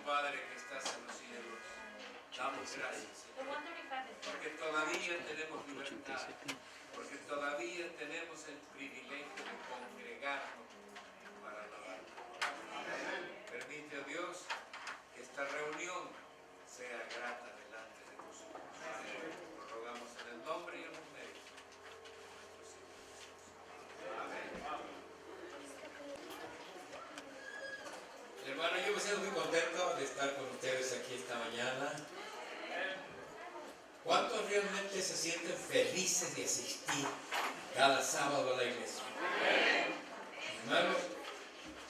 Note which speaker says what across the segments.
Speaker 1: Padre que estás en los cielos, damos gracias, Señor, porque todavía tenemos libertad, porque todavía tenemos el privilegio de congregarnos para alabar. Permite, oh Dios, que esta reunión sea grata delante de nosotros. Lo rogamos en el nombre y en los méritos de nuestro Señor Jesús. Amén. Hermano, yo me siento muy contento de estar con ustedes aquí esta mañana. ¿Cuántos realmente se sienten felices de asistir cada sábado a la iglesia? Hermanos,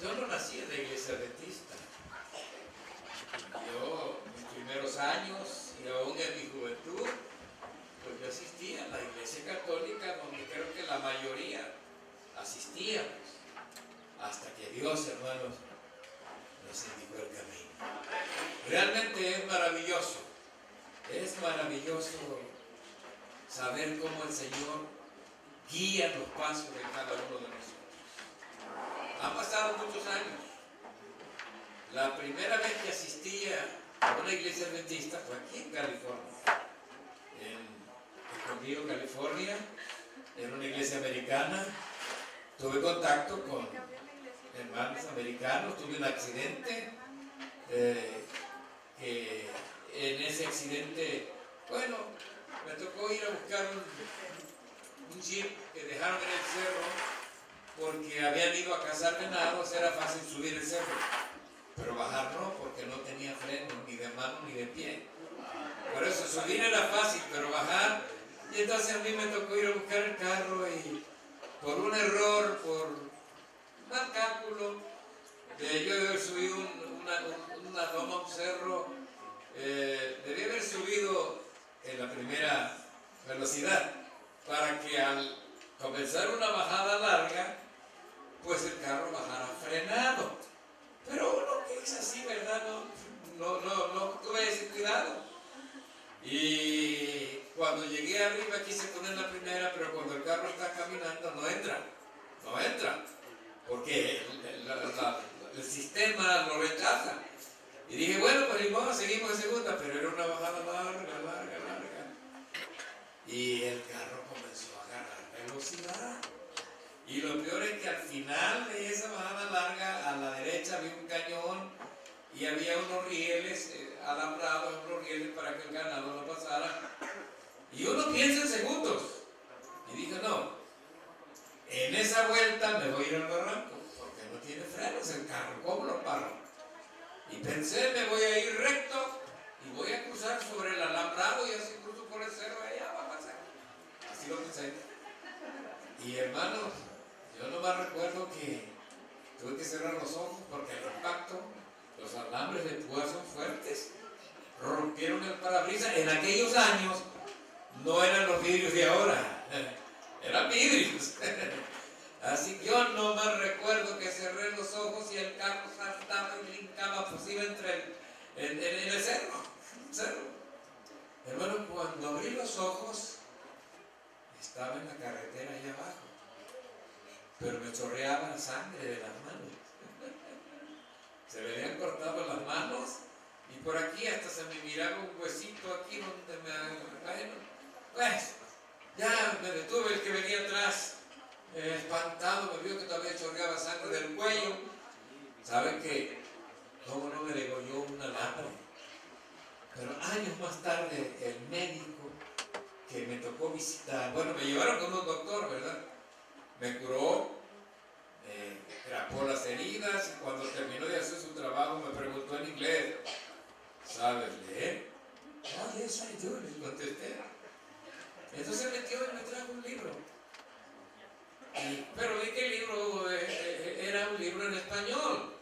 Speaker 1: yo no nací en la iglesia adventista. Yo, mis primeros años y aún en mi juventud, pues yo asistía a la iglesia católica, donde creo que la mayoría asistíamos, hasta que Dios, hermanos, nos indicó el camino. Realmente es maravilloso saber cómo el Señor guía los pasos de cada uno de nosotros. Han pasado muchos años. La primera vez que asistía a una iglesia adventista fue aquí en California, en Escondido, California, en una iglesia americana. Tuve contacto con hermanos americanos, tuve un accidente, que en ese accidente, bueno, me tocó ir a buscar un jeep que dejaron en el cerro porque habían ido a cazar venados. Era fácil subir el cerro, pero bajar no, porque no tenía freno, ni de mano ni de pie. Por eso subir era fácil, pero bajar, y entonces a mí me tocó ir a buscar el carro y por un error, por mal cálculo, de yo haber subido una loma, un cerro, debí haber subido en la primera velocidad para que al comenzar una bajada larga, pues el carro bajara frenado. Pero uno que es así, ¿verdad? No tuve ese cuidado. Y cuando llegué arriba quise poner la primera, pero cuando el carro está caminando no entra, porque el sistema lo rechaza. Y dije, bueno, pues ni modo, seguimos en segunda, pero era una bajada larga. Y el carro comenzó a agarrar velocidad. Y lo peor es que al final de esa bajada larga, a la derecha había un cañón y había unos rieles alambrados, unos rieles para que el ganado no pasara. Y uno piensa en segundos. Y dije, no, en esa vuelta me voy a ir al barranco, porque no tiene frenos el carro, ¿cómo lo paro? Y pensé, me voy a ir recto y voy a cruzar sobre el alambrado y así cruzo por el cerro y allá va a pasar. Así lo pensé. Y hermanos, yo nomás recuerdo que tuve que cerrar los ojos porque el impacto, los alambres de púa son fuertes, rompieron el parabrisas. En aquellos años no eran los vidrios de ahora, eran vidrios. Así que yo nomás recuerdo que cerré los ojos y el carro saltaba y brincaba, pues iba entre en el cerro. Hermano, cuando abrí los ojos, estaba en la carretera allá abajo, pero me chorreaba la sangre de las manos. Se me habían cortado las manos y por aquí hasta se me miraba un huesito aquí donde pues ya me detuve. El que venía atrás, espantado, me vio que todavía chorreaba sangre del cuello. ¿Saben qué? ¿Cómo no me degolló un alambre? Pero años más tarde, el médico que me tocó visitar, bueno, me llevaron con un doctor, ¿verdad? Me curó, grapó las heridas y cuando terminó de hacer su trabajo me preguntó en inglés, ¿sabes leer? Oh, yes, I do, le contesté. Entonces metió y me trajo un libro. Pero vi que el libro era un libro en español,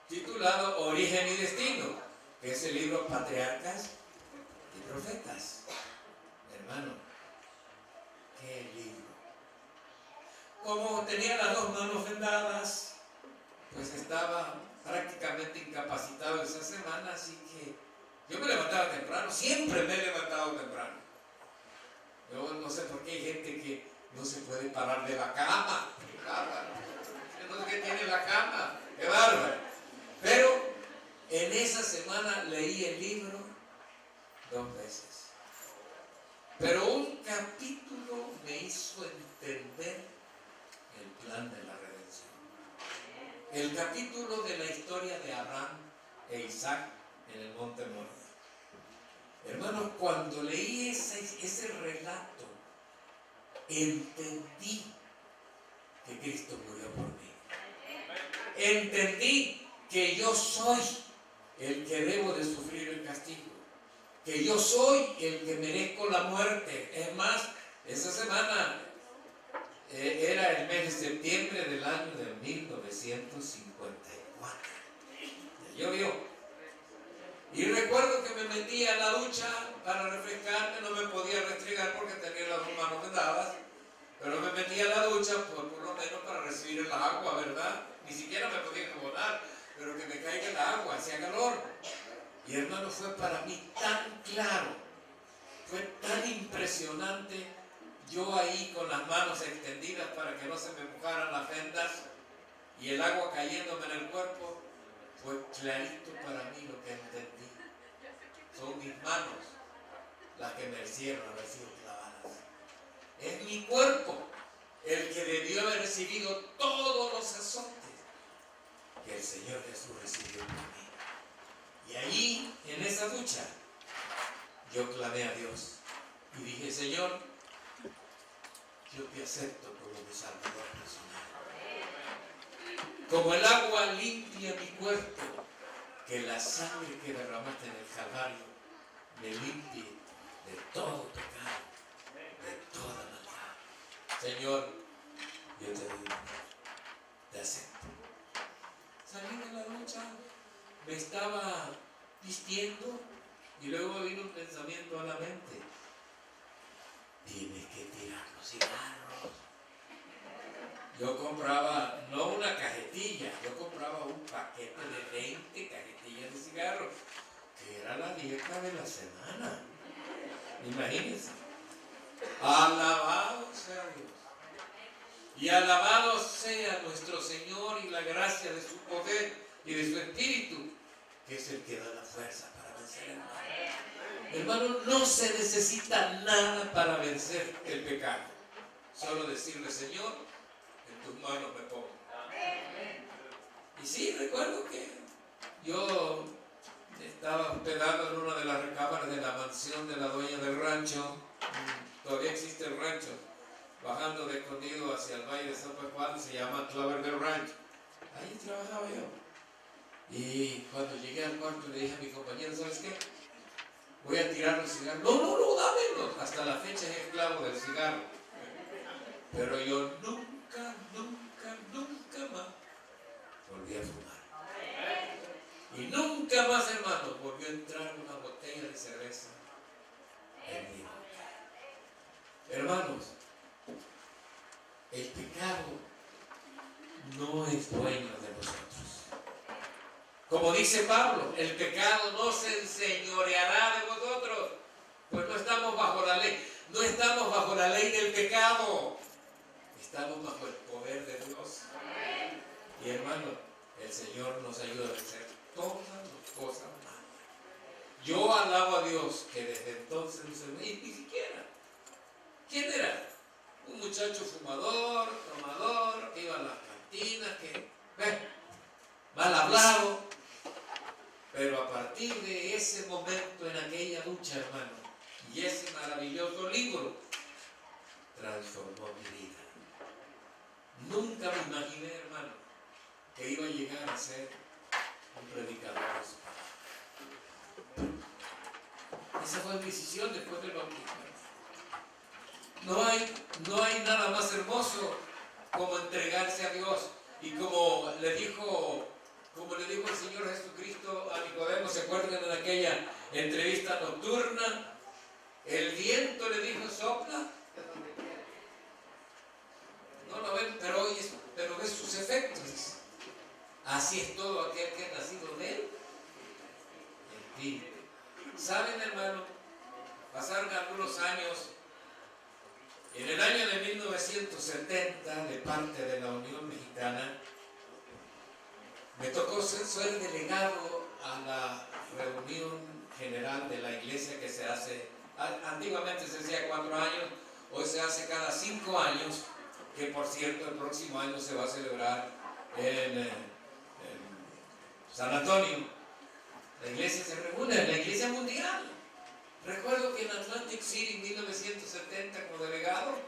Speaker 1: titulado Origen y Destino, que es el libro Patriarcas y Profetas. Hermano, qué libro. Como tenía las dos manos vendadas, pues estaba prácticamente incapacitado esa semana, así que yo me levantaba temprano, siempre me he levantado temprano. Yo no sé por qué hay gente que no se puede parar de la cama. Qué bárbaro. No sé qué tiene la cama. Qué bárbaro. Pero En esa semana leí el libro 2 veces. Pero un capítulo me hizo entender el plan de la redención. El capítulo de la historia de Abraham e Isaac en el monte Moria. Hermanos, cuando leí ese relato, entendí que Cristo murió por mí. Entendí que yo soy el que debo de sufrir el castigo, que yo soy el que merezco la muerte. Es más, esa semana era el mes de septiembre del año de 1954. Ya llovió. Y recuerdo que me metí a la ducha para refrescarme, no me podía restregar porque tenía las dos manos vendadas, pero me metí a la ducha por lo menos para recibir el agua, ¿verdad? Ni siquiera me podía enjabonar, pero que me caiga el agua, hacía calor. Y hermano, fue para mí tan claro, fue tan impresionante, yo ahí con las manos extendidas para que no se me mojaran las vendas y el agua cayéndome en el cuerpo, fue clarito para mí lo que entendí. Son mis manos las que merecieron haber sido clavadas. Es mi cuerpo el que debió haber recibido todos los azotes que el Señor Jesús recibió por mí. Y allí, en esa ducha, yo clamé a Dios y dije: Señor, yo te acepto como mi Salvador personal. Como el agua limpia mi cuerpo, que la sangre que derramaste en el Calvario me limpie de todo pecado, de toda maldad. Señor, yo te doy honor, te acepto. Salí de la ducha, me estaba vistiendo y luego me vino un pensamiento a la mente: tienes que tirar los cigarros. Yo compraba, no una cajetilla, yo compraba un paquete de 20 cajetillas de cigarros, que era la dieta de la semana. Imagínense. Alabado sea Dios. Y alabado sea nuestro Señor y la gracia de su poder y de su Espíritu, que es el que da la fuerza para vencer el mal. Hermano, no se necesita nada para vencer el pecado. Solo decirle: Señor, en tus manos me pongo. Y sí, recuerdo que yo estaba hospedado en una de las recámaras de la mansión de la dueña del rancho. Todavía existe el rancho, bajando de escondido hacia el valle de San Juan, se llama Clover del Ranch. Ahí trabajaba yo. Y cuando llegué al cuarto le dije a mi compañero: ¿sabes qué? Voy a tirar los cigarros. No, dámelos. Hasta la fecha es esclavo del cigarro. Pero yo nunca más volví a fumar. Y nunca más, hermano, volvió a entrar una botella de cerveza en mi boca. Hermanos, el pecado no es dueño de nosotros. Como dice Pablo, el pecado no se enseñoreará de vosotros, pues no estamos bajo la ley. No estamos bajo la ley del pecado. Estamos bajo el poder de Dios. Y hermano, el Señor nos ayuda a vencer todas las cosas malas. Yo alabo a Dios que desde entonces no se me... Ni siquiera. ¿Quién era? Un muchacho fumador, tomador, que iba a las cantinas, que... mal hablado. Pero a partir de ese momento en aquella lucha, hermano, y ese maravilloso libro, transformó mi vida. Nunca me imaginé, hermano, que iba a llegar a ser un predicador de su palabra. Esa fue mi decisión después del bautismo. No hay nada más hermoso como entregarse a Dios. Y como le dijo el Señor Jesucristo a Nicodemo, ¿se acuerdan en aquella entrevista nocturna? El viento le dijo: sopla. No lo ven, pero ves sus efectos. Así es todo aquel que ha nacido de él. En ti. ¿Saben, hermano? Pasaron algunos años. En el año de 1970, de parte de la Unión Mexicana, me tocó ser delegado a la reunión general de la iglesia que se hace, antiguamente se hacía 4 años, hoy se hace cada 5 años, que por cierto el próximo año se va a celebrar en San Antonio. La iglesia se reúne, la iglesia mundial. Recuerdo que en Atlantic City en 1970 como delegado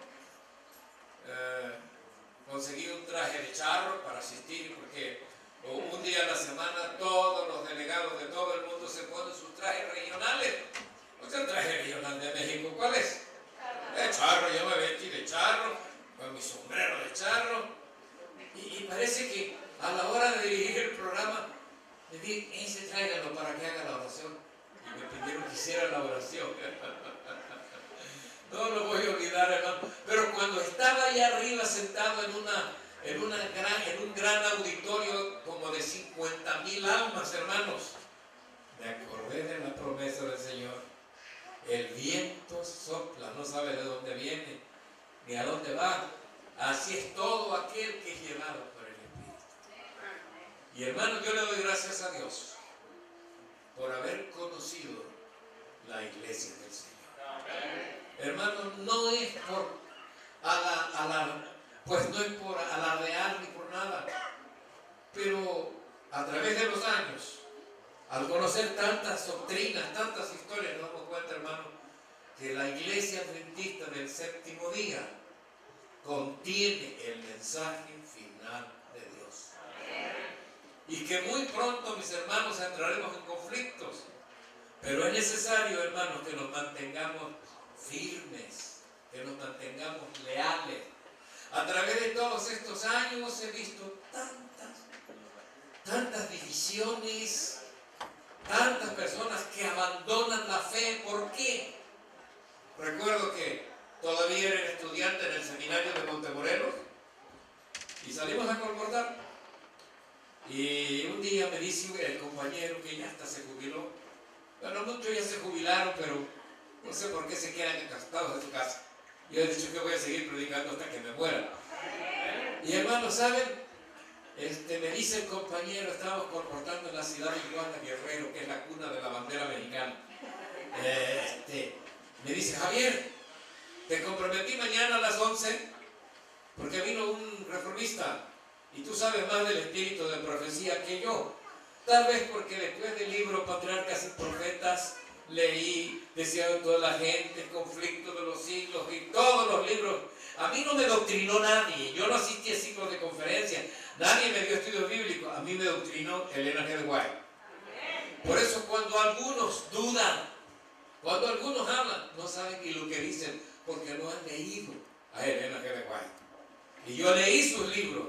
Speaker 1: conseguí un traje de charro para asistir, porque un día a la semana todos los delegados de todo el mundo se ponen sus trajes regionales. ¿Cuál es el traje regional de México? ¿Cuál es? De charro. Yo me vestí de charro, con mi sombrero de charro, y parece que a la hora de dirigir el programa me dije, ese tráiganlo para que haga la oración, y me pidieron que hiciera la oración. No lo voy a olvidar, hermano. Pero cuando estaba allá arriba sentado en un gran auditorio como de 50,000 almas, hermanos, me acordé de la promesa del Señor. El viento sopla, no sabe de dónde viene ni a dónde va. Así es todo aquel que es llevado por el Espíritu. Y hermano, yo le doy gracias a Dios por haber conocido la iglesia del Señor. Hermano, no es por no es por alardear ni por nada, pero a través de los años, al conocer tantas doctrinas, tantas historias, nos damos cuenta, hermano, que la iglesia adventista del séptimo día contiene el mensaje final de Dios. Y que muy pronto, mis hermanos, entraremos en conflictos, pero es necesario, hermanos, que nos mantengamos firmes, que nos mantengamos leales. A través de todos estos años he visto tantas divisiones, tantas personas que abandonan la fe. ¿Por qué? Recuerdo que todavía era estudiante en el seminario de Montemorelos y salimos a concordar. Y un día me dice el compañero que ya hasta se jubiló. Bueno, muchos ya se jubilaron, pero no sé por qué se quedan encastados en su casa. Yo he dicho que voy a seguir predicando hasta que me muera. Y hermanos, ¿saben? Me dice el compañero, estábamos comportando en la ciudad de Iguala, Guerrero, que es la cuna de la bandera mexicana. Me dice, Javier, te comprometí mañana a las 11 porque vino un reformista y tú sabes más del espíritu de profecía que yo. Tal vez porque después del libro Patriarcas y Profetas leí, decía toda la gente, conflicto de los siglos y todos los libros. A mí no me doctrinó nadie, yo no asistí a ciclos de conferencia, nadie me dio estudios bíblicos, a mí me doctrinó Elena G. de White. Por eso cuando algunos dudan, cuando algunos hablan, no saben ni lo que dicen, porque no han leído a Elena G. de White. Y yo leí sus libros,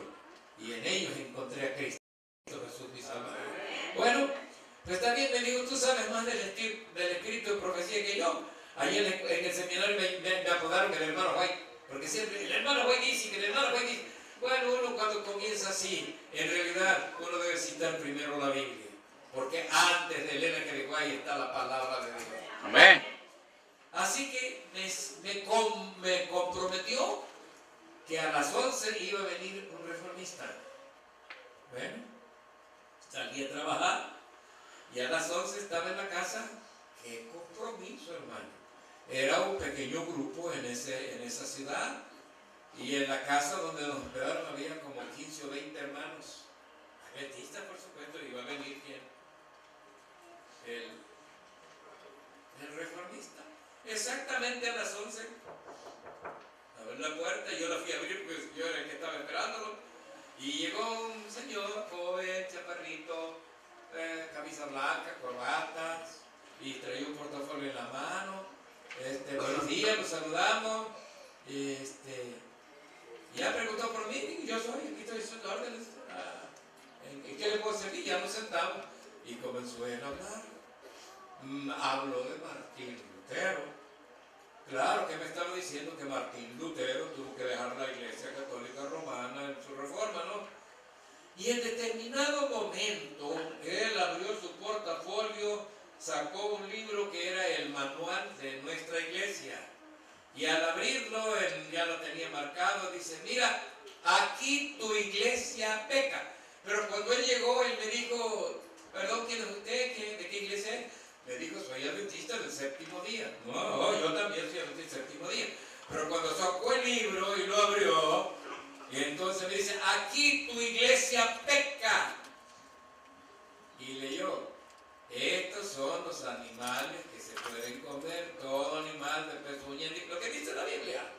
Speaker 1: y en ellos encontré a Cristo Jesús mi Salvador. Bueno, pues también me dijo, tú sabes más del espíritu de profecía que yo. Allí en el seminario me apodaron el hermano White, porque siempre el hermano White dice que el hermano White dice. Bueno, uno cuando comienza así, en realidad uno debe citar primero la Biblia, porque antes de Elena G. de White está la palabra de Dios.
Speaker 2: Amén.
Speaker 1: Así que me comprometió que a las 11 iba a venir un reformista. Bueno, salí a trabajar y a las 11 estaba en la casa. ¡Qué compromiso, hermano! Era un pequeño grupo en esa ciudad, y en la casa donde nos hospedaron había como 15 o 20 hermanos adventistas, por supuesto. Iba a venir ¿quién? El reformista. Exactamente a las 11 abrí la puerta y yo la fui a abrir, pues yo era el que estaba esperándolo, y llegó un señor joven, chaparrito, camisa blanca, corbatas, y traía un portafolio en la mano. Buenos días, los saludamos. Ya preguntó por mí, y yo soy, aquí estoy haciendo órdenes. ¿En qué le puedo servir? Ya nos sentamos y comenzó él a hablar. Habló de Martín Lutero. Claro que me estaba diciendo que Martín Lutero tuvo que dejar la Iglesia Católica Romana en su reforma, ¿no? Y en determinado momento, él abrió su portafolio, sacó un libro que era el manual de nuestra iglesia. Y al abrirlo, él ya lo tenía marcado, dice, mira, aquí tu iglesia peca. Pero cuando él llegó, él me dijo, Perdón, ¿quién es usted? ¿De qué iglesia es? Me dijo, soy adventista del séptimo día. No, yo también soy adventista del séptimo día. Pero cuando sacó el libro y lo abrió, y entonces me dice, aquí tu iglesia peca. Y leyó, estos son los animales que se pueden comer, todo animal de pezuña, lo que dice la Biblia.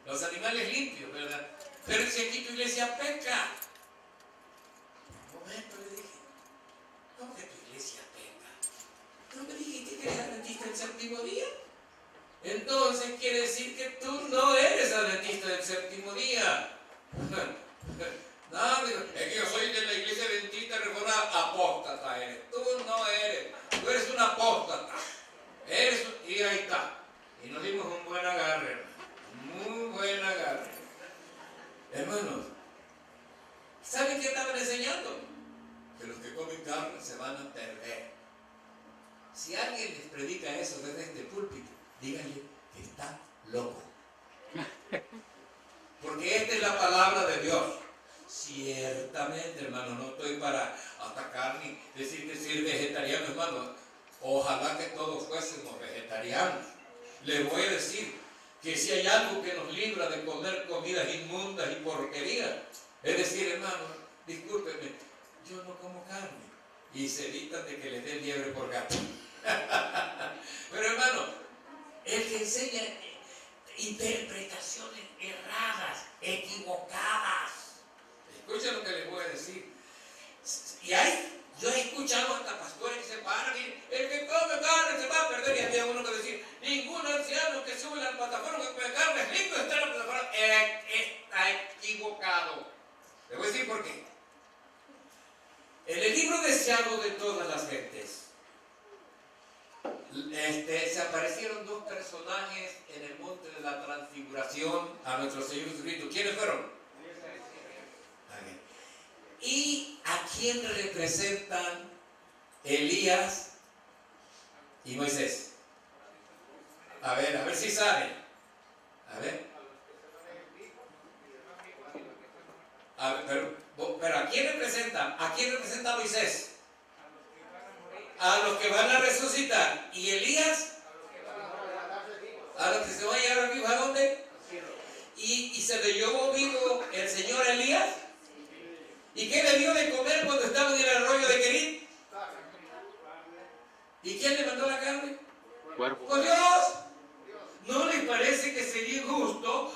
Speaker 1: Los animales limpios, ¿verdad? Pero si aquí tu iglesia peca. Un momento le dije, ¿cómo que tu iglesia peca? ¿No me dijiste que eres adventista del séptimo día? Entonces quiere decir que tú no eres adventista del séptimo día. No, digo, es que yo soy de la iglesia adventista reformada, apóstata eres. Tú no eres, tú eres un apóstata. Y ahí está. Y nos dimos un buen agarre, hermano. Muy buen agarre. Hermanos, ¿saben qué estaban enseñando? Que los que comen carne se van a perder. Si alguien les predica eso desde este púlpito, díganle que está loco. Porque esta es la palabra de Dios. Ciertamente, hermano, no estoy para atacar ni decir que soy vegetariano, hermano. Ojalá que todos fuésemos vegetarianos. Les voy a decir que si hay algo que nos libra de comer comidas inmundas y porquerías, es decir, hermano, discúlpenme, yo no como carne. Y se evitan de que les dé liebre por gato. Pero hermano, el que enseña interpretaciones erradas, equivocadas. Escuchen lo que les voy a decir. Y yo he escuchado hasta pastores que se paran y el que come carne se va a perder. Y había uno que decía, ningún anciano que sube a la plataforma que come carne es lindo de estar en la plataforma. Está equivocado. Les voy a decir por qué. En el libro deseado de todas las gentes, se aparecieron dos personajes en el monte de la transfiguración a nuestro Señor Jesucristo. ¿Quiénes fueron? ¿Y a quién representan Elías y Moisés? A ver si saben. A ver, pero ¿a quién representan? ¿A quién representa Moisés? A los que van a resucitar. ¿Y Elías? A los que se van a llevar vivos. ¿A dónde? ¿Y se le llevó vivo el Señor Elías? ¿Y qué le dio de comer cuando estaba en el arroyo de Querit? ¿Y quién le mandó la carne?
Speaker 2: Cuervo.
Speaker 1: ¡Con Dios! ¿No les parece que sería injusto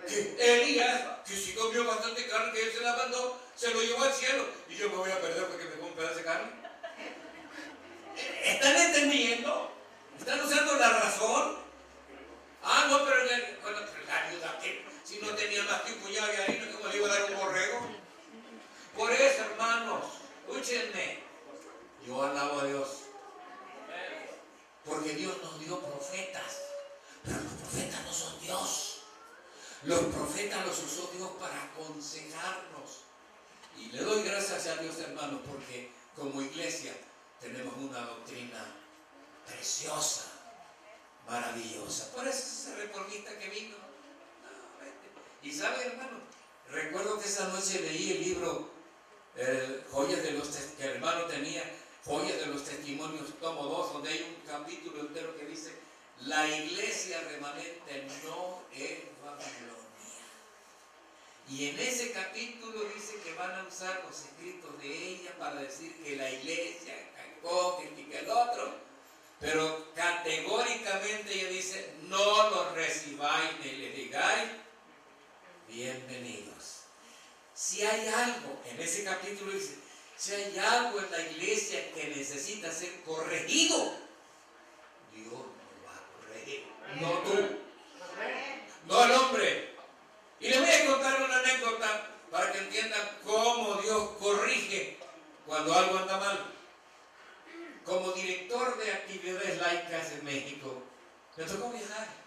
Speaker 1: que Elías, que sí comió bastante carne, que él se la mandó, se lo llevó al cielo y yo me voy a perder porque me como un pedazo de carne? ¿Están entendiendo? ¿Están usando la razón? Ah, no, pero la ayuda que si no tenía más que un puñado de harina, ¿cómo le iba a dar un borrego? Por eso, hermanos, escúchenme, yo alabo a Dios, porque Dios nos dio profetas, pero los profetas no son Dios. Los profetas los usó Dios para aconsejarnos. Y le doy gracias a Dios, hermanos, porque como iglesia tenemos una doctrina preciosa, maravillosa. Por eso ese reformista que vino, no, vete. Y sabe, hermano, recuerdo que esa noche leí el libro Joyas de los que el hermano tenía, Joyas de los Testimonios, tomo 2, donde hay un capítulo entero que dice, la iglesia remanente no es Babilonia. Y en ese capítulo dice que van a usar los escritos de ella para decir que la iglesia cagó, que el otro, pero categóricamente ella dice, no los recibáis ni les digáis bienvenidos. Si hay algo, en ese capítulo dice, si hay algo en la iglesia que necesita ser corregido, Dios lo va a corregir, no tú, no el hombre. Y les voy a contar una anécdota para que entiendan cómo Dios corrige cuando algo anda mal. Como director de actividades laicas en México, me tocó viajar.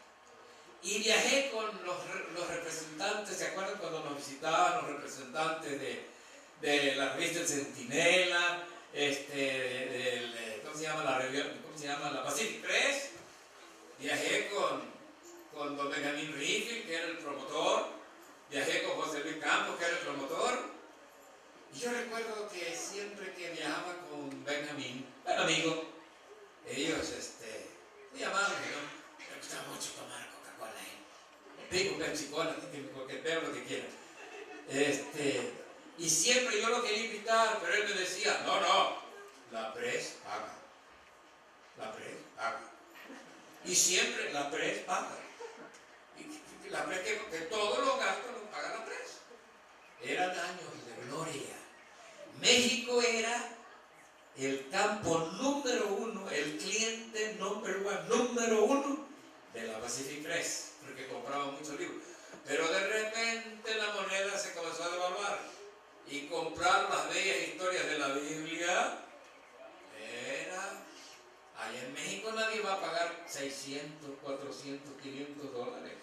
Speaker 1: Y viajé con los representantes, ¿se acuerdan cuando nos visitaban los representantes de la revista El Centinela, ¿cómo se llama la revista? ¿Cómo se llama? La Pacific Press. Viajé con don Benjamín Riffel, que era el promotor. Viajé con José Luis Campos, que era el promotor. Y yo recuerdo que siempre que viajaba con Benjamín, buen amigo, ellos muy amables, ¿no? Me gustaba mucho tomar Coca-Cola. Digo, Pepsi-Cola, porque veo lo que quieran. Y siempre yo lo quería invitar, pero él me decía, no, la Pres paga. La Pres paga. Y siempre la Pres paga. Y la Pres que todos los gastos los paga la Pres. Eran años de gloria. México era el campo número uno, el cliente número uno de la Pacific Press, porque compraba muchos libros. Pero de repente la moneda se comenzó a devaluar y comprar las bellas historias de la Biblia era... Allá en México nadie va a pagar 600, 400, 500 dólares.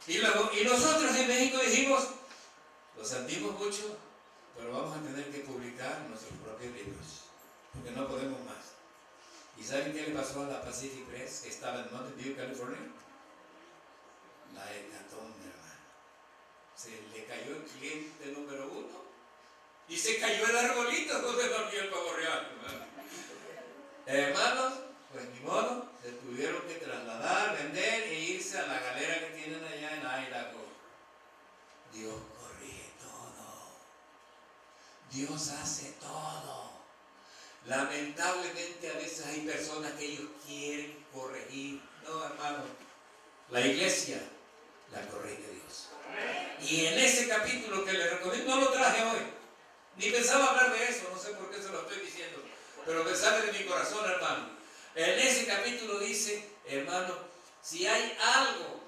Speaker 1: Y nosotros en México dijimos, lo sentimos mucho, pero vamos a tener que publicar nuestros propios libros, porque no podemos más. ¿Y saben qué le pasó a la Pacific Press, que estaba en Mountain View, California? La hecatombe, hermano. Se le cayó el cliente número uno y se cayó el arbolito donde dormía el pavo real, hermanos, pues ni modo, se tuvieron que trasladar, vender e irse a la galera que tienen allá en Idaho. Dios corrige todo. Dios hace todo. Lamentablemente a veces hay personas que ellos quieren corregir. No, hermano, la iglesia la corrige Dios. Y en ese capítulo que les recomiendo, no lo traje hoy, ni pensaba hablar de eso, no sé por qué se lo estoy diciendo, pero me sale de mi corazón, hermano. En ese capítulo dice, hermano, si hay algo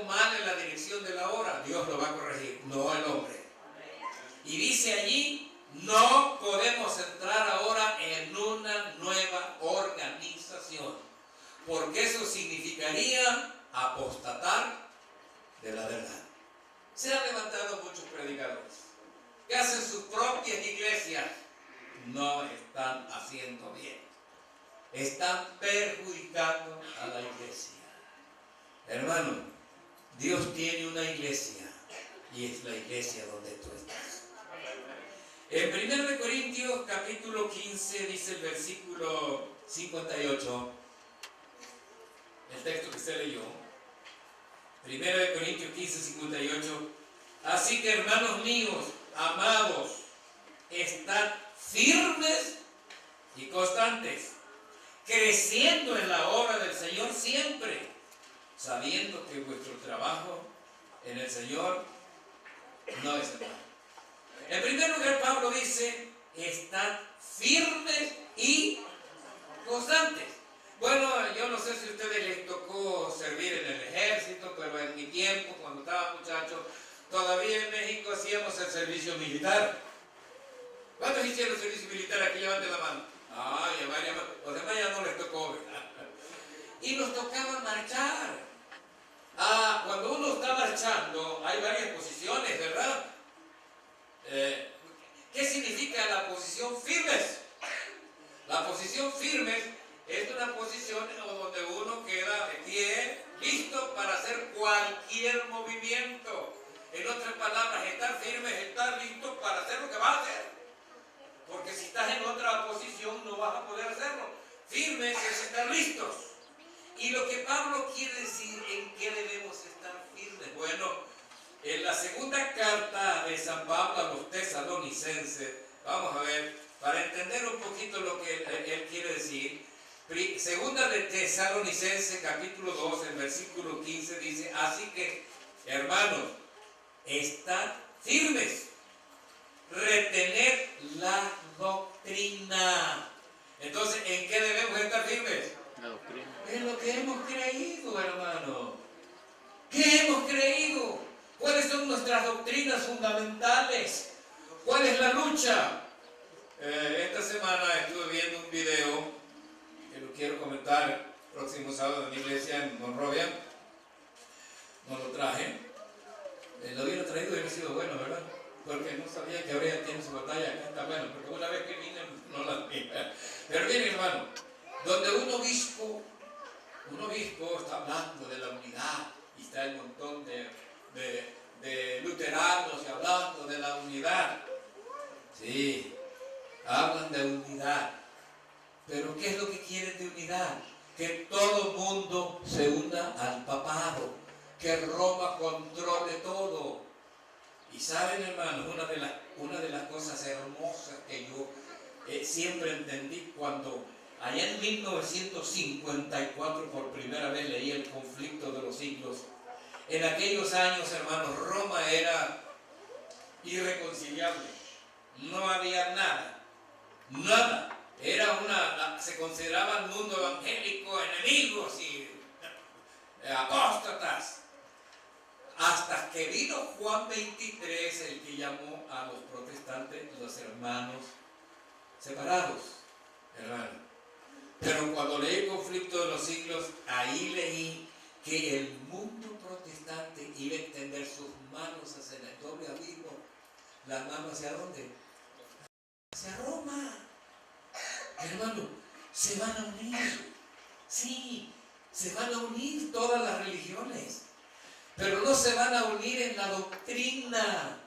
Speaker 1: mal en la dirección de la obra, Dios lo va a corregir, no el hombre. Y dice allí, no podemos entrar ahora en una nueva organización, porque eso significaría apostatar de la verdad. Se han levantado muchos predicadores que hacen sus propias iglesias. No están haciendo bien. Están perjudicando a la iglesia. Hermano, Dios tiene una iglesia y es la iglesia donde tú estás. En 1 Corintios capítulo 15 dice el versículo 58, el texto que se leyó. 1 Corintios 15, 58. Así que, hermanos míos, amados, estad firmes y constantes, creciendo en la obra del Señor siempre, sabiendo que vuestro trabajo en el Señor no es en vano. En primer lugar, Pablo dice, estad firmes y constantes. Bueno, yo no sé si a ustedes les tocó servir en el ejército, pero en mi tiempo, cuando estaba muchacho, todavía en México hacíamos el servicio militar. ¿Cuántos hicieron el servicio militar? Aquí levanten la mano. Ay, los demás ya no les tocó, ¿verdad? Y nos tocaba marchar. Cuando uno está marchando, hay varias posiciones, ¿verdad? ¿Qué significa la posición firmes? La posición firmes es una posición donde uno queda de pie, listo para hacer cualquier movimiento. En otras palabras, estar firme es estar listo para hacer lo que vas a hacer. Porque si estás en otra posición no vas a poder hacerlo. Firmes es estar listos. Y lo que Pablo quiere decir, ¿en qué debemos estar firmes? Bueno, en la segunda carta de San Pablo a los tesalonicenses, vamos a ver, para entender un poquito lo que él quiere decir. Segunda de Tesalonicenses, capítulo 2, el versículo 15, dice, así que, hermanos, estad firmes, retener la doctrina. Entonces, ¿en qué debemos estar firmes? La doctrina. En lo que hemos creído, hermano. ¿Qué hemos creído? ¿Cuáles son nuestras doctrinas fundamentales? ¿Cuál es la lucha? Esta semana estuve viendo un video que lo quiero comentar el próximo sábado en mi iglesia en Monrovia. No lo traje. Lo hubiera traído y hubiera sido bueno, ¿verdad? Porque no sabía que ahora tiene su batalla. Acá está bueno, porque una vez que vine no la vi. Pero bien, hermano, donde un obispo está hablando de la unidad y está el montón de de luteranos y hablando de la unidad. Sí, hablan de unidad. Pero ¿qué es lo que quieren de unidad? Que todo mundo se una al papado, que Roma controle todo. Y saben, hermanos, una de las cosas hermosas que yo siempre entendí cuando allá en 1954 por primera vez leí El conflicto de los siglos. En aquellos años, hermanos, Roma era irreconciliable. No había nada. Nada. Se consideraba el mundo evangélico enemigos y apóstatas. Hasta que vino Juan 23, el que llamó a los protestantes los hermanos separados, hermanos. Pero cuando leí El conflicto de los siglos, ahí leí que el mundo protestante iba a extender sus manos hacia el doble abismo. ¿Las manos hacia dónde? Hacia Roma. Hermano, se van a unir. Sí, se van a unir todas las religiones. Pero no se van a unir en la doctrina.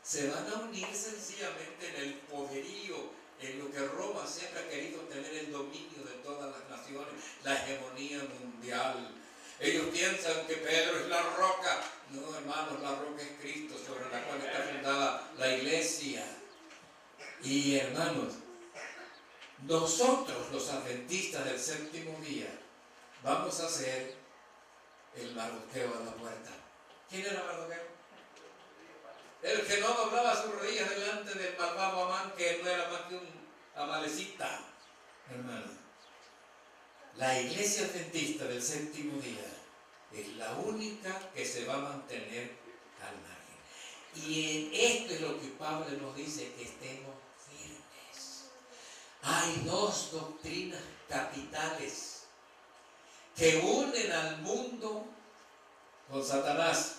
Speaker 1: Se van a unir sencillamente en el poderío, en lo que Roma siempre ha querido tener el dominio de todas las naciones, la hegemonía mundial. Ellos piensan que Pedro es la roca. No, hermanos, la roca es Cristo, sobre la cual está fundada la iglesia. Y hermanos, nosotros los adventistas del séptimo día vamos a hacer el Mardoqueo a la puerta. ¿Quién era Mardoqueo? El que no doblaba sus rodillas delante del malvado Amán, que no era más que un amalecita, hermano. La iglesia adventista del séptimo día es la única que se va a mantener al margen. Y en esto es lo que Pablo nos dice, que estemos firmes. Hay dos doctrinas capitales que unen al mundo con Satanás.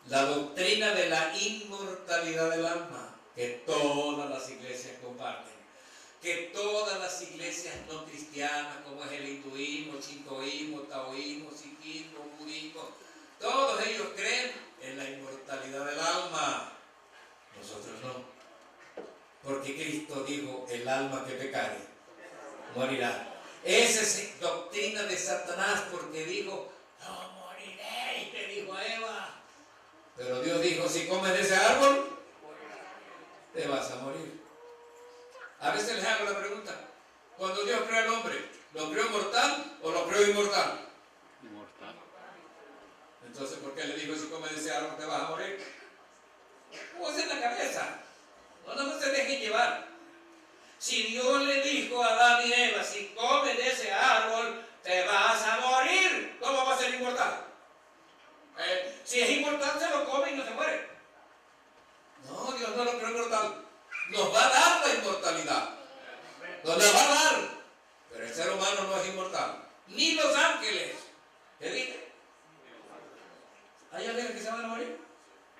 Speaker 1: La doctrina de la inmortalidad del alma, que todas las iglesias comparten, que todas las iglesias no cristianas, como es el hinduismo, shintoísmo, taoísmo, sikhismo, budismo, todos ellos creen en la inmortalidad del alma. Nosotros no, porque Cristo dijo: el alma que pecare morirá. Esa es doctrina de Satanás, porque dijo: no moriréis, le dijo a Eva. Pero Dios dijo: si comes de ese árbol, te vas a morir. A veces les hago la pregunta: cuando Dios creó al hombre, ¿lo creó mortal o lo creó inmortal? Inmortal. Entonces, ¿por qué le dijo: si comes de ese árbol, te vas a morir? Pues en la cabeza. No se dejen llevar. Si Dios le dijo a Adán y Eva: si comes de ese árbol, te vas a morir, ¿cómo va a ser inmortal? Si es inmortal, se lo come y no se muere. No, Dios no lo creó inmortal. Nos va a dar la inmortalidad. Nos la va a dar. Pero el ser humano no es inmortal. Ni los ángeles. ¿Qué dice? ¿Hay ángeles que se van a morir?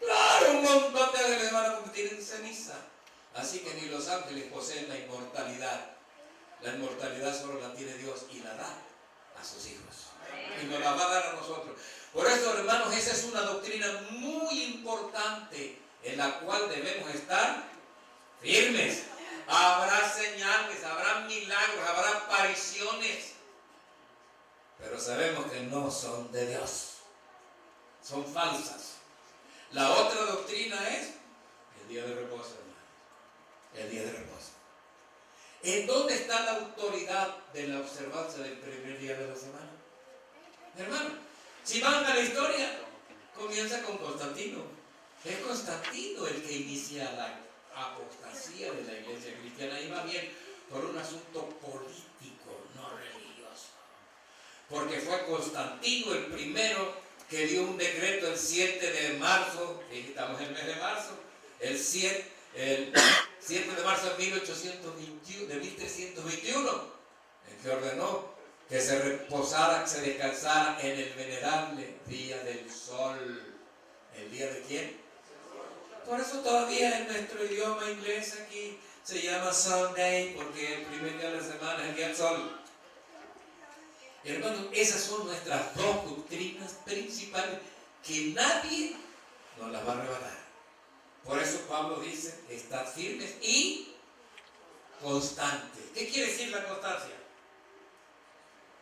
Speaker 1: Claro, un montón de ángeles se van a convertir en ceniza. Así que ni los ángeles poseen la inmortalidad. La inmortalidad solo la tiene Dios y la da a sus hijos. Y nos la va a dar a nosotros. Por eso, hermanos, esa es una doctrina muy importante en la cual debemos estar firmes. Habrá señales, habrá milagros, habrá apariciones, pero sabemos que no son de Dios. Son falsas. La otra doctrina es el día de reposo, hermano. El día de reposo. ¿En dónde está la autoridad de la observancia del primer día de la semana? Hermano, si van a la historia, comienza con Constantino. Es Constantino el que inicia la apostasía de la iglesia cristiana, y va bien por un asunto político, no religioso. Porque fue Constantino el primero que dio un decreto el 7 de marzo, estamos en el mes de marzo, el 7 de marzo de 1321, en que ordenó que se reposara, que se descansara en el venerable día del sol. ¿El día de quién? Por eso todavía en nuestro idioma inglés aquí se llama Sunday, porque el primer día de la semana es el día del sol. Hermanos, esas son nuestras dos doctrinas principales que nadie nos las va a arrebatar. Por eso Pablo dice, estad firmes y constantes. ¿Qué quiere decir la constancia?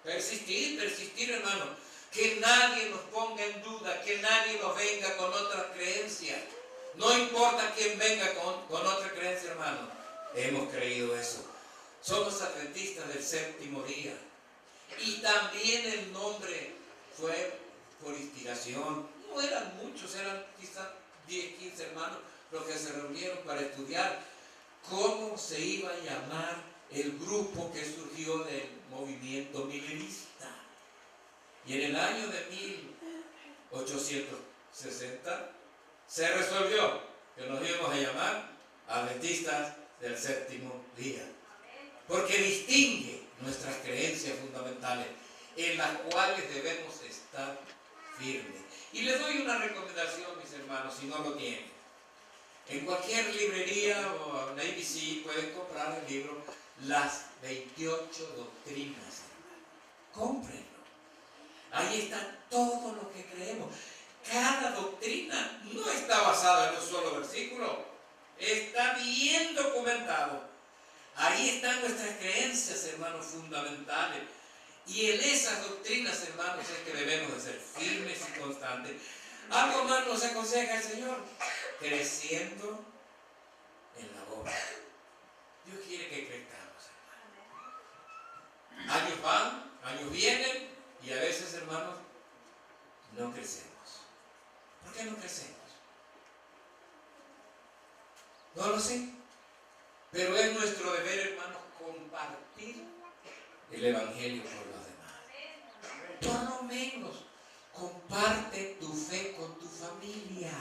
Speaker 1: Persistir, persistir, hermano. Que nadie nos ponga en duda, que nadie nos venga con otra creencia. No importa quién venga con otra creencia, hermano. Hemos creído eso. Somos adventistas del séptimo día. Y también el nombre fue por inspiración. No eran muchos, eran quizás 10, 15 hermanos los que se reunieron para estudiar cómo se iba a llamar el grupo que surgió del movimiento milenista. Y en el año de 1860 se resolvió que nos íbamos a llamar adventistas del séptimo día. Porque distingue nuestras creencias fundamentales en las cuales debemos estar firmes. Y les doy una recomendación, mis hermanos, si no lo tienen. En cualquier librería o en ABC pueden comprar el libro Las 28 Doctrinas. Cómprenlo. Ahí está todo lo que creemos. Cada doctrina no está basada en un solo versículo. Está bien documentado. Ahí están nuestras creencias, hermanos, fundamentales. Y en esas doctrinas, hermanos, es que debemos de ser firmes y constantes. Algo más nos aconseja el Señor. Creciendo en la obra. Dios quiere que crezcamos, hermanos. Años van, años vienen, y a veces, hermanos, no crecemos. ¿Por qué no crecemos? No lo sé. Pero es nuestro deber, hermanos, compartir el Evangelio con los demás. Por lo menos, comparte tu fe con tu familia.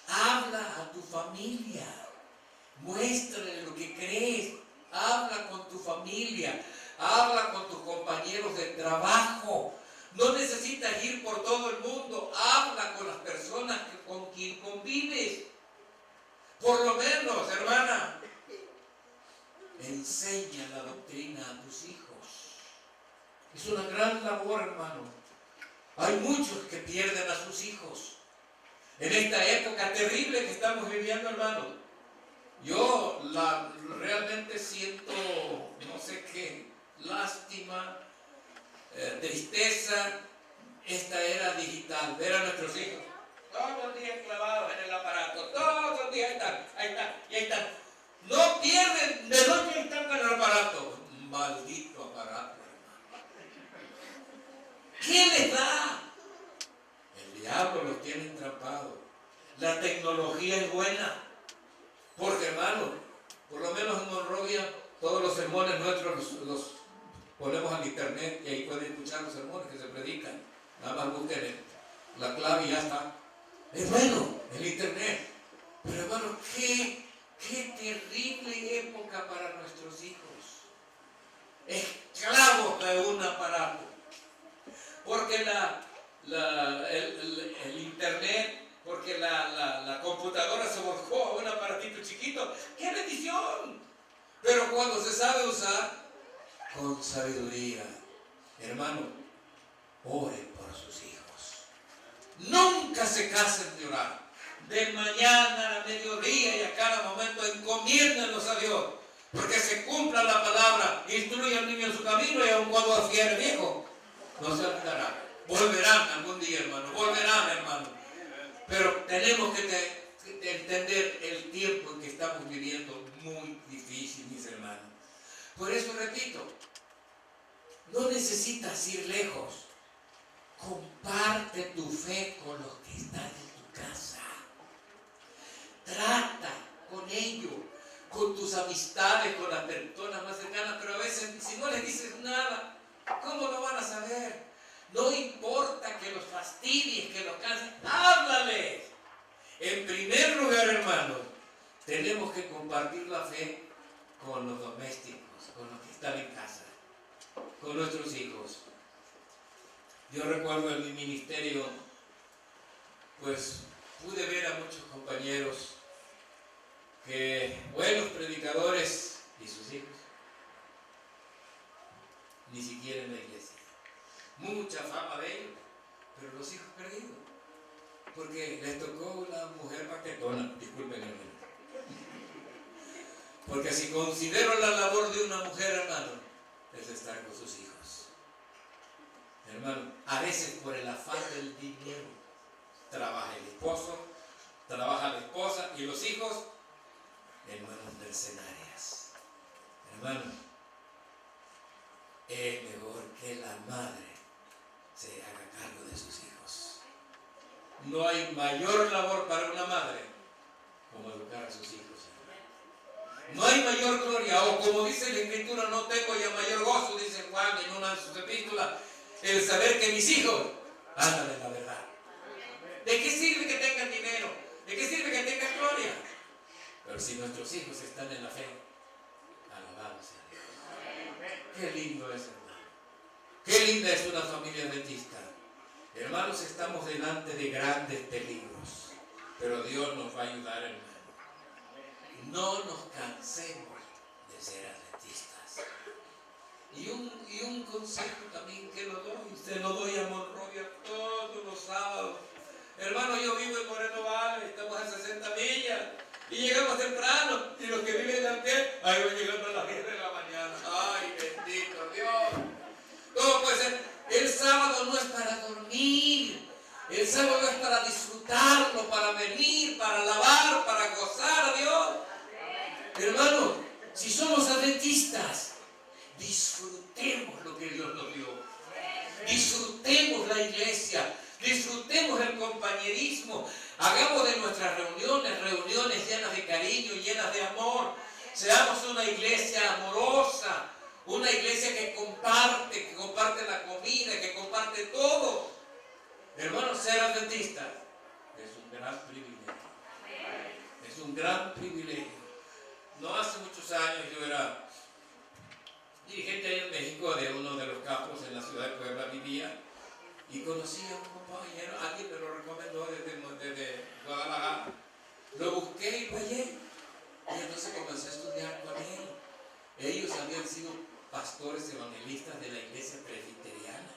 Speaker 1: Habla a tu familia. Muéstrale lo que crees. Habla con tu familia. Habla con tus compañeros de trabajo. No necesitas ir por todo el mundo. Habla con las personas con quien convives. Por lo menos, hermana, enseña la doctrina a tus hijos. Es una gran labor, hermano. Hay muchos que pierden a sus hijos. En esta época terrible que estamos viviendo, hermano, yo realmente siento, no sé qué, lástima, tristeza, esta era digital, ver a nuestros hijos todos los días clavados en el aparato, todos los días ahí están. No pierden de noche, están con el aparato. Maldito aparato, hermano. ¿Qué les da? El diablo los tiene entrampados. La tecnología es buena. Porque, hermano, por lo menos en Monrovia, todos los sermones nuestros los ponemos al internet y ahí pueden escuchar los sermones que se predican. Nada más busquen la clave y ya está. Es bueno el internet. Pero, hermano, qué terrible época para nuestros hijos. Esclavos de un aparato. Porque el internet, porque la computadora se volcó a un aparatito chiquito. ¡Qué bendición! Pero cuando se sabe usar con sabiduría, hermano, ore por sus hijos. Nunca se cansen de orar. De mañana a mediodía y a cada momento encomiéndenlos a Dios. Porque se cumpla la palabra. Instruye al niño en su camino y aun cuando afiere viejo, no se olvidará. Volverán algún día, hermano. Volverán, hermano. Pero tenemos que entender el tiempo en que estamos viviendo, muy difícil, mis hermanos. Por eso repito, no necesitas ir lejos. Comparte tu fe con los que están en tu casa. Trata con ellos, con tus amistades, con las personas más cercanas, pero a veces si no les dices nada, ¿cómo lo van a saber? No importa que los fastidies, que los canses, háblales. En primer lugar, hermanos, tenemos que compartir la fe con los domésticos, con los que están en casa, con nuestros hijos. Yo recuerdo en mi ministerio, pues pude ver a muchos compañeros que, buenos predicadores, y sus hijos, ni siquiera en la iglesia. Mucha fama de ellos, pero los hijos perdidos. Porque les tocó una mujer paquetona, disculpen hermano. Porque si considero la labor de una mujer, hermano, es estar con sus hijos. Hermano, a veces por el afán del dinero, trabaja el esposo, trabaja la esposa y los hijos, hermanos mercenarias. Hermano, es mejor que la madre se haga cargo de sus hijos. No hay mayor labor para una madre como educar a sus hijos. No hay mayor gloria, o como dice la Escritura, no tengo ya mayor gozo, dice Juan en una de sus epístolas, el saber que mis hijos andan en la verdad. ¿De qué sirve que tengan dinero? ¿De qué sirve que tengan gloria? Pero si nuestros hijos están en la fe, alabamos a Dios. Qué lindo es, hermano. Qué linda es una familia adventista. Hermanos, estamos delante de grandes peligros, pero Dios nos va a ayudar, hermano. No nos cansemos de ser adventistas. Y un consejo también que lo doy, se lo doy a Monrovia todos los sábados. Hermano, yo vivo en Moreno Valley, estamos a 60 millas y llegamos temprano. Y los que viven al pie, ahí van llegando a las 10 de la mañana. ¡Ay, bendito Dios! ¿Cómo puede ser? El sábado no es para dormir. El sábado es para disfrutarlo, para venir, para alabar, para gozar a Dios. Hermano, si somos adventistas, disfrutemos lo que Dios nos dio. Disfrutemos la iglesia, disfrutemos el compañerismo. Hagamos de nuestras reuniones llenas de cariño, llenas de amor. Seamos una iglesia amorosa, una iglesia que comparte la comida, que comparte todo. Hermano, ser adventista es un gran privilegio. Es un gran privilegio. No hace muchos años yo era dirigente ahí en México de uno de los campos en la ciudad de Puebla, vivía, y conocí a un compañero, alguien me lo recomendó desde Guadalajara. Lo busqué y lo hallé. Y entonces comencé a estudiar con él. Ellos habían sido pastores evangelistas de la iglesia presbiteriana.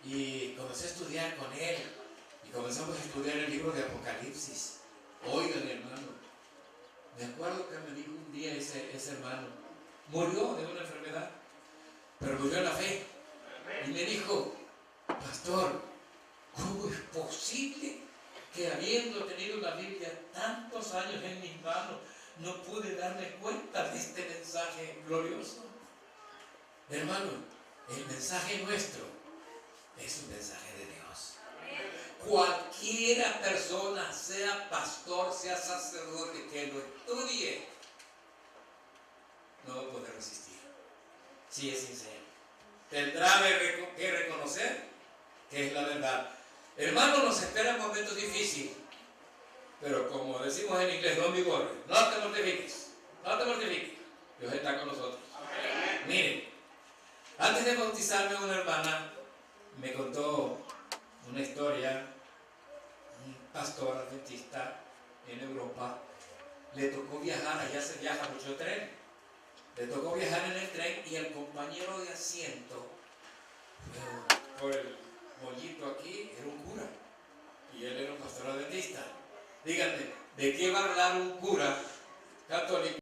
Speaker 1: Y comencé a estudiar con él. Y comenzamos a estudiar el libro de Apocalipsis. Oigan, hermano, me acuerdo que me dijo un día ese hermano, murió de una enfermedad, pero murió en la fe. Y me dijo, pastor, ¿cómo es posible que habiendo tenido la Biblia tantos años en mis manos, no pude darme cuenta de este mensaje glorioso? Hermano, el mensaje nuestro es un mensaje de Dios. Cualquiera persona, sea pastor, sea sacerdote, que lo estudie, no va a poder resistir. Si es sincero, tendrá que reconocer que es la verdad. Hermano, nos esperan momentos difíciles, pero como decimos en inglés, don't be worried, no te mortifiques, no te mortifiques. Dios está con nosotros. Miren, antes de bautizarme, una hermana me contó una historia. Un pastor adventista en Europa le tocó viajar, allá se viaja mucho en tren, le tocó viajar en el tren y el compañero de asiento, por el mollito aquí, era un cura y él era un pastor adventista. Díganme, ¿de qué va a hablar un cura católico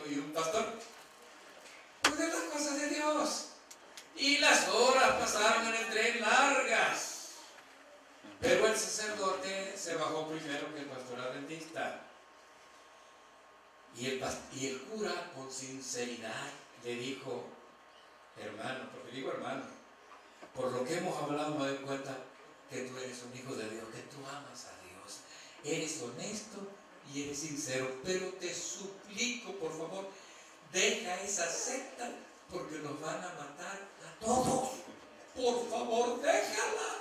Speaker 1: y un pastor? Pues de las cosas de Dios. Y las horas pasaron en el tren largas. Pero el sacerdote se bajó primero que el pastor adventista. Y el cura, con sinceridad, le dijo, hermano, porque digo hermano, por lo que hemos hablado me doy cuenta que tú eres un hijo de Dios, que tú amas a Dios, eres honesto y eres sincero, pero te suplico, por favor, deja esa secta porque nos van a matar a todos. Por favor, déjala.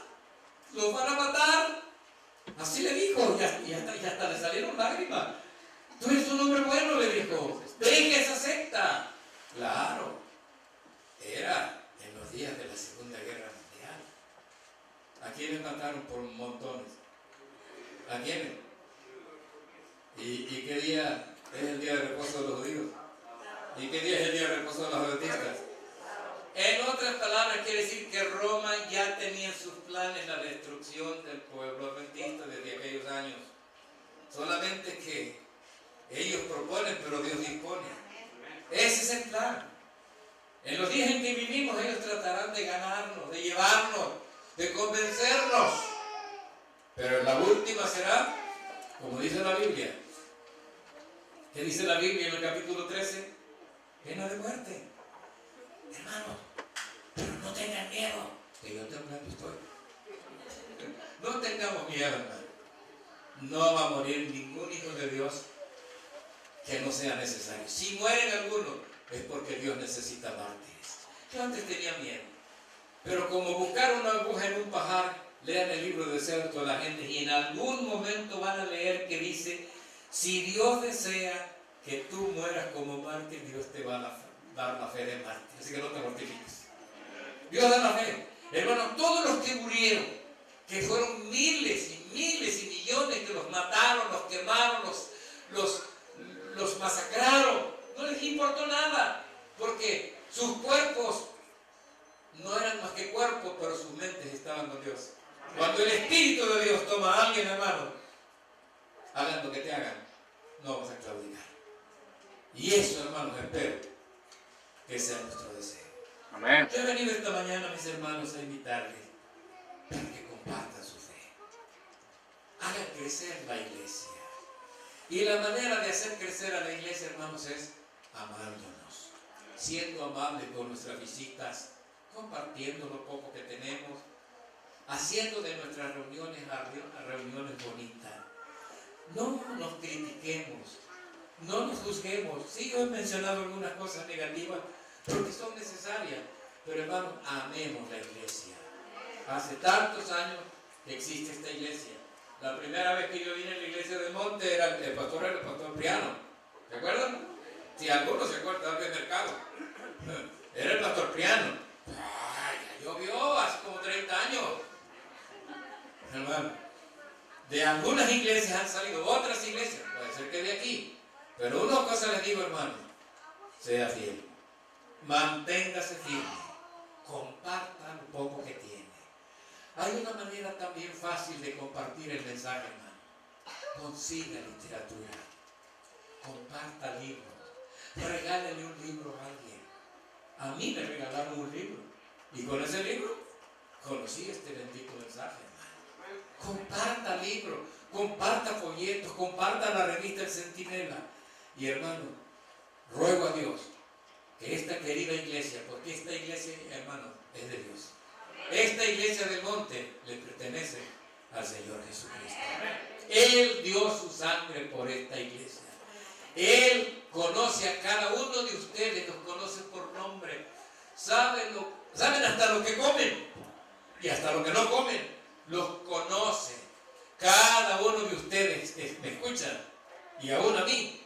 Speaker 1: Los van a matar. Así le dijo, y hasta le salieron lágrimas. Tú eres un hombre bueno, le dijo. Deja esa secta. Claro, era en los días de la Segunda Guerra Mundial. ¿A quiénes mataron por montones? ¿A quiénes? ¿Y qué día es el día de reposo de los judíos? ¿Y qué día es el día de reposo de los adventistas? En otras palabras, quiere decir que Roma ya tenía en sus planes la destrucción del pueblo adventista. Solamente que ellos proponen, pero Dios dispone. Ese es el plan. En los días en que vivimos, ellos tratarán de ganarnos, de llevarnos, de convencernos. Pero en la última será, como dice la Biblia. ¿Qué dice la Biblia en el capítulo 13? Llena de muerte. Hermanos, pero no tengan miedo, que yo temblando estoy. No tengamos miedo, hermano. No va a morir ningún hijo de Dios que no sea necesario. Si mueren algunos, es porque Dios necesita mártires. Yo antes tenía miedo, pero como buscar una aguja en un pajar, lean el libro de Deseos de toda la gente y en algún momento van a leer que dice: si Dios desea que tú mueras como mártir, Dios te va a dar la fe de mártir. Así que no te mortifiques. Dios da la fe. Hermanos, todos los que murieron, que fueron miles y miles y millones, que los mataron, los quemaron, los masacraron, no les importó nada, porque sus cuerpos no eran más que cuerpos, pero sus mentes estaban con Dios. Cuando el Espíritu de Dios toma a alguien, hermano, hagan lo que te hagan, no vamos a claudicar. Y eso, hermanos, espero que sea nuestro deseo.
Speaker 2: Amén.
Speaker 1: Yo he venido esta mañana, mis hermanos, a invitarles para que compartan su fe. Hagan crecer la iglesia. Y la manera de hacer crecer a la iglesia, hermanos, es amándonos, siendo amables con nuestras visitas, compartiendo lo poco que tenemos, haciendo de nuestras reuniones reuniones bonitas. No nos critiquemos, no nos juzguemos. Sí, yo he mencionado algunas cosas negativas porque son necesarias, pero hermanos, amemos la iglesia. Hace tantos años que existe esta iglesia. La primera vez que yo vine a la iglesia del Monte era el pastor Priano. ¿Se acuerdan? Si algunos se acuerdan del mercado. Era el pastor Priano. Ay, ya llovió hace como 30 años. Hermano, de algunas iglesias han salido otras iglesias. Puede ser que de aquí. Pero una cosa les digo, hermano. Sea fiel. Manténgase firme. Comparta lo poco que tiene. Hay una manera también fácil de compartir el mensaje, hermano. Consiga literatura. Comparta libros. Regálele un libro a alguien. A mí me regalaron un libro. Y con ese libro conocí este bendito mensaje, hermano. Comparta libros. Comparta folletos. Comparta la revista El Centinela. Y hermano, ruego a Dios que esta querida iglesia, porque esta iglesia, hermano, es de Dios. Esta iglesia del Monte le pertenece al Señor Jesucristo. Él dio su sangre por esta iglesia. Él conoce a cada uno de ustedes, los conoce por nombre. Saben hasta lo que comen y hasta lo que no comen. Los conoce. Cada uno de ustedes que me escuchan y aún a mí,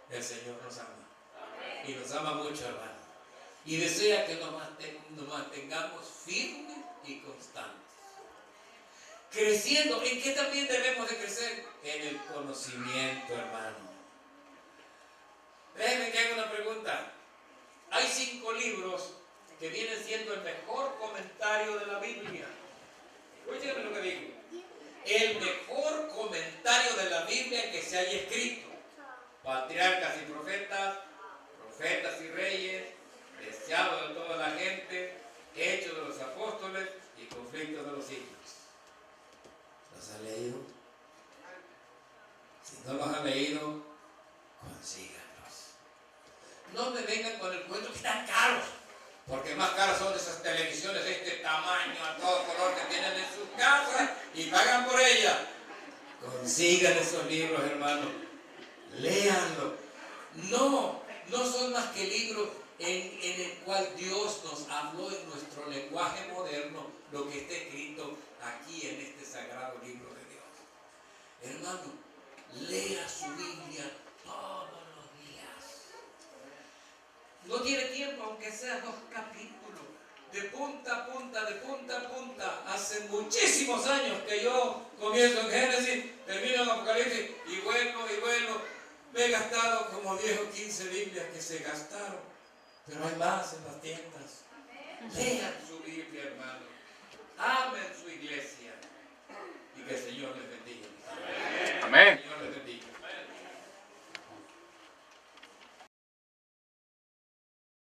Speaker 1: el Señor nos ama. Y nos ama mucho, hermano. Y desea que nos mantengamos firmes y constantes. Creciendo. ¿En qué también debemos de crecer? En el conocimiento, hermano. Déjenme que haga una pregunta. Hay 5 libros que vienen siendo el mejor comentario de la Biblia. Escúchenme lo que digo. El mejor comentario de la Biblia que se haya escrito. Patriarcas y profetas, profetas y reyes, deseados de toda la gente, hechos de los apóstoles y conflictos de los siglos. ¿Los han leído? Si no los han leído, consíganlos. No me vengan con el cuento que están caros, porque más caros son esas televisiones de este tamaño, a todo color que tienen en sus casas y pagan por ellas. Consigan esos libros, hermanos. Léanlo. No son más que libros en el cual Dios nos habló en nuestro lenguaje moderno, lo que está escrito aquí en este sagrado libro de Dios. Hermano, lea su Biblia todos los días. No tiene tiempo, aunque sea 2 capítulos, de punta a punta, de punta a punta. Hace muchísimos años que yo comienzo en Génesis, termino en Apocalipsis y vuelvo. Me he gastado como 10 o 15 Biblias que se gastaron, pero hay más en las tiendas. Lean su Biblia, hermano. Amen su iglesia. Y que el Señor les bendiga.
Speaker 2: Amén.
Speaker 1: Señor les bendiga.